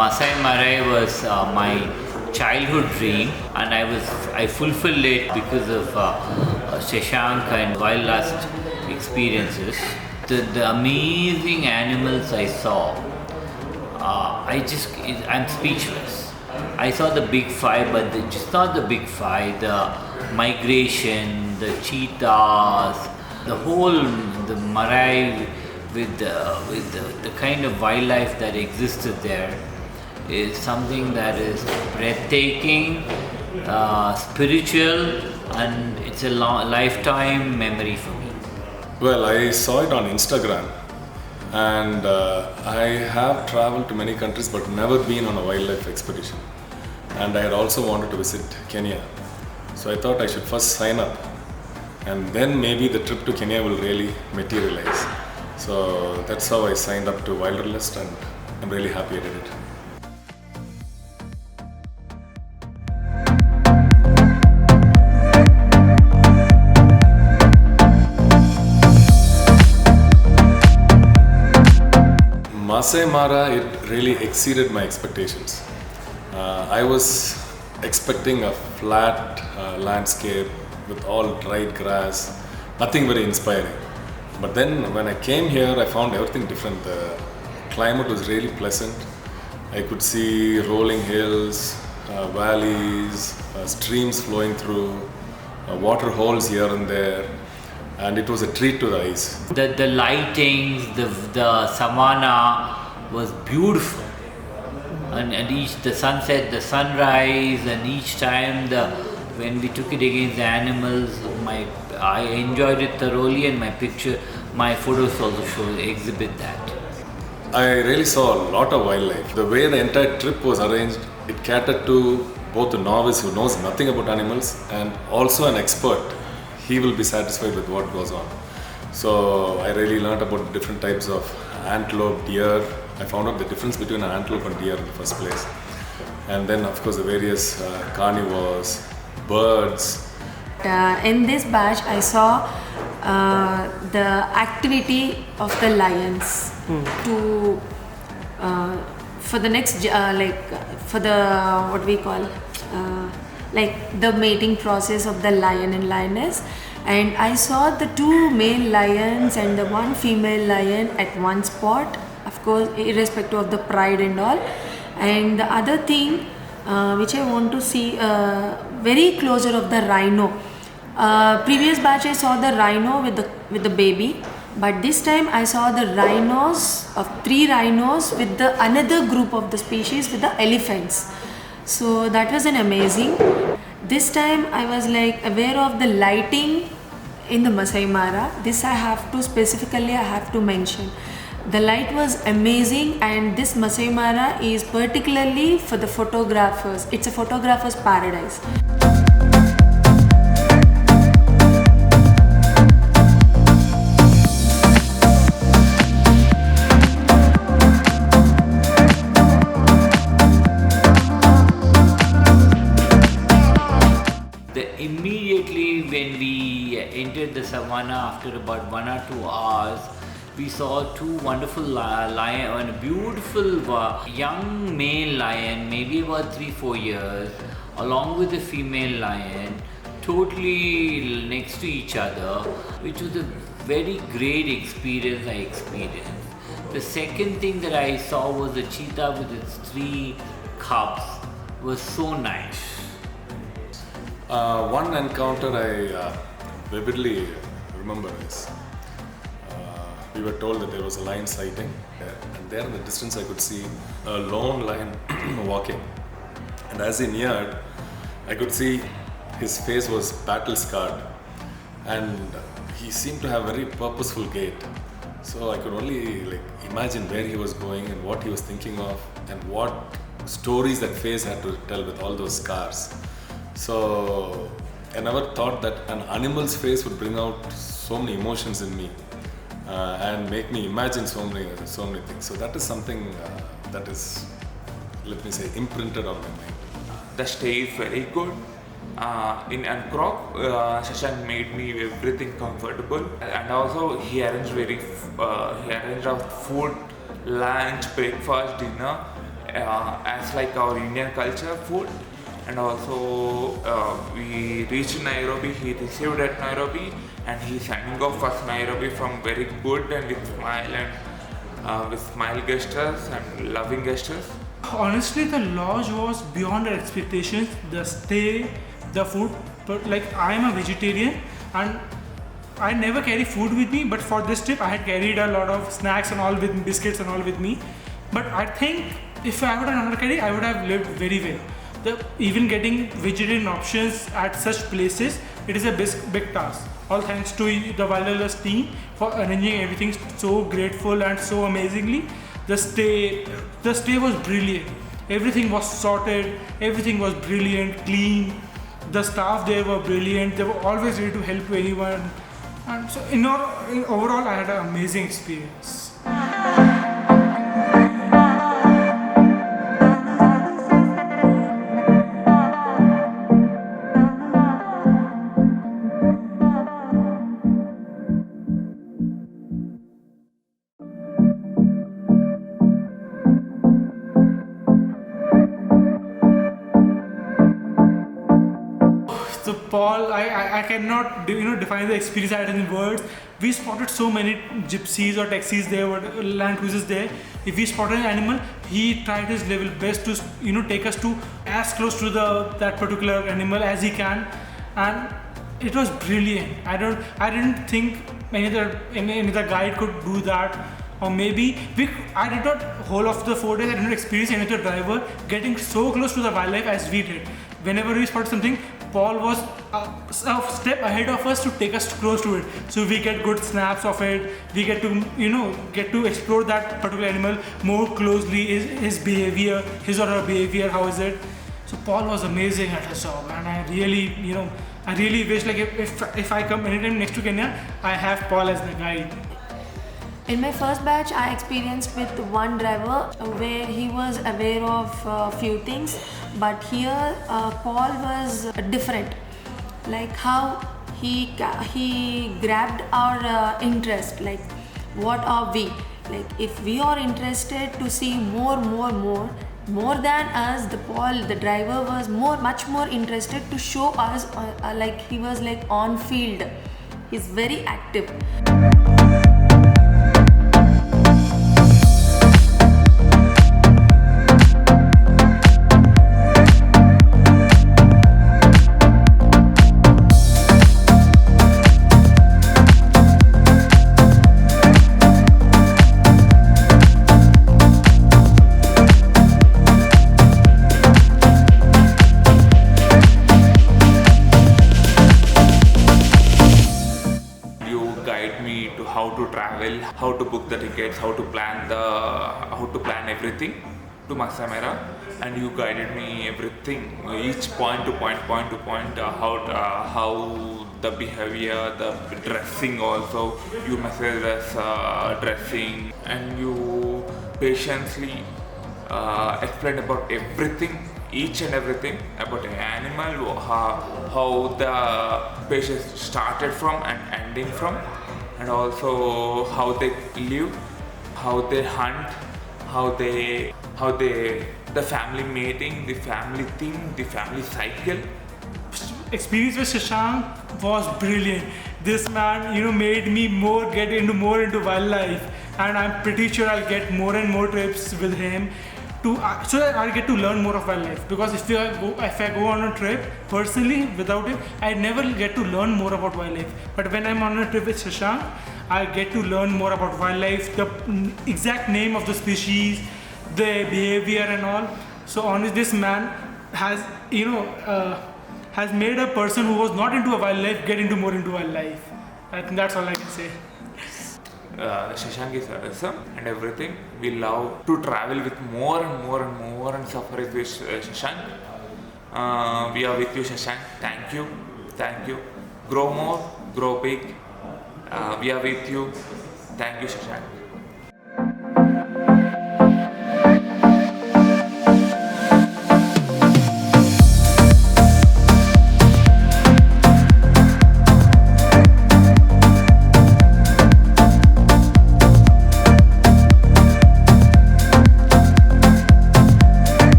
Maasai Mara was my childhood dream, and I fulfilled it because of Shashank and Wilderlust experiences. The amazing animals I saw, I'm speechless. I saw the big five, but just not the big five. The migration, the cheetahs, the Marai with the kind of wildlife that existed there is something that is breathtaking, spiritual, and it's a lifetime memory for me. Well, I saw it on Instagram, and I have traveled to many countries but never been on a wildlife expedition. And I had also wanted to visit Kenya. So I thought I should first sign up, and then maybe the trip to Kenya will really materialize. So that's how I signed up to Wilderlust, and I'm really happy I did it. Maasai Mara, it really exceeded my expectations. I was expecting a flat landscape with all dried grass, nothing very inspiring. But then when I came here, I found everything different. The climate was really pleasant. I could see rolling hills, valleys, streams flowing through, water holes here and there, and it was a treat to the eyes. The lightings, the savannah was beautiful, and the sunset, the sunrise, and each time when we took it against the animals, I enjoyed it thoroughly, and my photos also exhibit that. I really saw a lot of wildlife. The way the entire trip was arranged, it catered to both a novice who knows nothing about animals and also an expert. He will be satisfied with what goes on. So I really learned about different types of antelope, deer. I found out the difference between an antelope and deer in the first place. And then of course the various carnivores, birds. In this batch I saw the activity of the lions to for the next for the what we call the mating process of the lion and lioness, and I saw the two male lions and the one female lion at one spot, of course irrespective of the pride and all. And the other thing which I want to see very closer of the rhino. Previous batch I saw the rhino with the baby, but this time I saw the rhinos of 3 rhinos with the another group of the species with the elephants. So that was an amazing. This time I was aware of the lighting in the Maasai Mara. This I have to mention. The light was amazing, and this Maasai Mara is particularly for the photographers. It's a photographer's paradise. Immediately when we entered the savannah, after about 1 or 2 hours, we saw 2 wonderful lions and a beautiful young male lion, maybe about 3-4 years, along with a female lion, totally next to each other, which was a very great experience I experienced. The second thing that I saw was the cheetah with its 3 cubs. It was so nice. One encounter I vividly remember is we were told that there was a lion sighting, and there in the distance I could see a lone lion walking, and as he neared I could see his face was battle scarred, and he seemed to have very purposeful gait. So I could only imagine where he was going and what he was thinking of and what stories that face had to tell with all those scars. So I never thought that an animal's face would bring out so many emotions in me and make me imagine so many things. So that is something that is, let me say, imprinted on my mind. The stay is very good. In Ankrok, Shashank made me everything comfortable, and also he arranged our food, lunch, breakfast, dinner. as like our Indian culture food. And also we reached Nairobi. He received at Nairobi, and he signing off us Nairobi from very good and with smile gestures and loving gestures. Honestly, the lodge was beyond our expectations. The stay, the food. But like, I am a vegetarian and I never carry food with me. But for this trip, I had carried a lot of snacks and all with biscuits and all with me. But I think if I would have not carried, I would have lived very well. Even getting vegetarian options at such places, it is a big task. All thanks to the Wilderlust team for arranging everything so grateful and so amazingly. The stay was brilliant. Everything was sorted, everything was brilliant, clean. The staff there were brilliant. They were always ready to help anyone. And so overall, I had an amazing experience. So Paul, I cannot define the experience I had in words. We spotted so many gypsies or taxis there, or land cruisers there. If we spotted an animal, he tried his level best to take us to as close to that particular animal as he can, and it was brilliant. I didn't think any other guide could do that. Or maybe I did not, whole of the 4 days I did not experience any other driver getting so close to the wildlife as we did. Whenever we spotted something, Paul was a step ahead of us to take us close to it. So we get good snaps of it. We get to explore that particular animal more closely. His behavior, his or her behavior, how is it? So Paul was amazing at his job, and I really wish, like, if I come anytime next to Kenya, I have Paul as the guide. In my first batch, I experienced with one driver where he was aware of a few things, but here Paul was different. Like how he grabbed our interest. Like, what are we? Like, if we are interested to see more than us, the driver was much more interested to show us. Like, he was like on field. He's very active. How to travel, how to book the tickets, how to plan everything to Maasai Mara, and you guided me everything, each point to point, how the behavior, the dressing also. You messaged us dressing, and you patiently explained about everything, each and everything about an animal, how the patient started from and ending from. And also how they live, how they hunt, the family mating, the family thing, the family cycle. Experience with Shashank was brilliant. This man, made me get more into wildlife, and I'm pretty sure I'll get more and more trips with him so that I'll get to learn more of wildlife. Because if I go on a trip personally without him, I never get to learn more about wildlife. But when I'm on a trip with Shashank, I get to learn more about wildlife, the exact name of the species, the behavior and all. So honestly, this man has made a person who was not into wildlife get more into wildlife. I think that's all I can say. Shashank is awesome and everything. We love to travel with more and safari with Shashank. We are with you, Shashank. Thank you. Grow more, grow big. We are with you. Thank you, Shashank.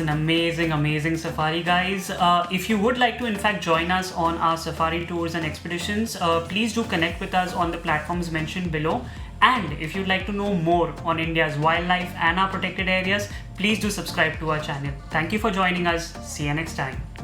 was an amazing safari, guys. If you would like to in fact join us on our safari tours and expeditions, please do connect with us on the platforms mentioned below. And if you'd like to know more on India's wildlife and our protected areas, please do subscribe to our channel. Thank you for joining us. See you next time.